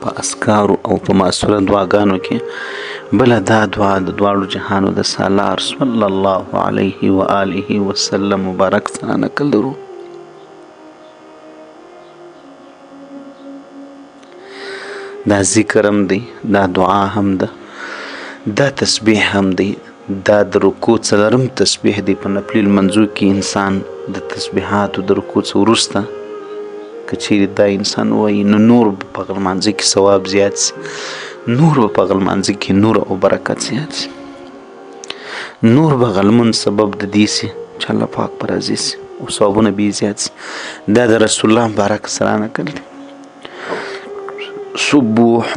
په اسکارو او په مأثوره دعاګانو کې بله دا دعا د دواړو جهانو د سالار صلی الله علیه و آله وسلم مبارک څخه نقل لرو. دا ذکر هم دی، دا دعا هم ده، دا تسبیح هم دی، دا د رکوع څلورم تسبیح دی. په نفلي لمانځو کې انسان د تسبیحاتو د رکوع څخه وروسته که چیرې دا انسان ووایي نو نور به په هغه لمانځه کې ثواب زیات سي، نور به په هغه لمانځه کې نور او برکت زیات سي، نور به هغه لمونځ سبب د دې سي چې الله پاک به راضي سي او ثوابونه به یې زیات سي. دا د رسول الله مبارک سره نقل دی. سبوح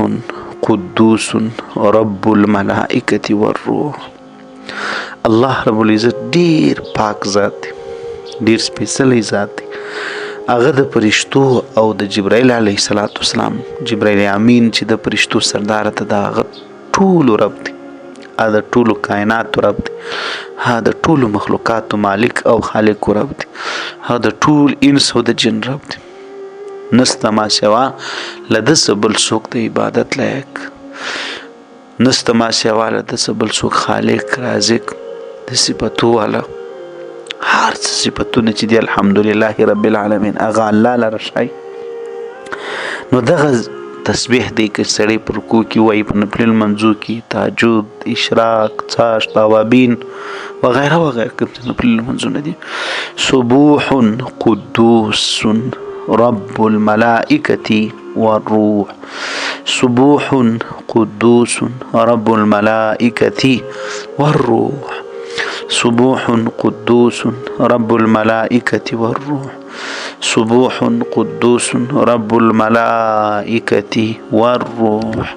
قدوس رب الملائکة والروح. الله رب العزت ډیر پاک ذات دی، ډیر سپیڅلی ذات دی. هغه د فرشتو او د جبرائیل علیه السلام، جبرائیل امین چې د فرشتو سردار ته د هغه ټولو رب دی، هغه د ټولو کائناتو رب دی، هغه د ټولو مخلوقاتو مالک او خالق رب دی، هغه د ټول انس او د جن رب دی. نسته ما سوا له ده څه بل څوک د عبادت لایق، نسته ما سوا له ده څه بل څوک خالق رازق د صفتو والا. هر څه صفتونه چې دي الحمدلله رب العالمین هغه الله لره ښایي. نو دغه تسبیح دی که سړی په رکوع کې وایي، په نفلي لمانځو کې تهجد، اشراق، څاشت، اوابین وغیره وغیره کوم نفلي لمانځونه دي. سبوح قدوس رب الملائکة والروح. سبوح قدوس رب الملائکة والروح. سبوح قدوس رب الملائکة والروح. سبوح قدوس رب الملائکة والروح.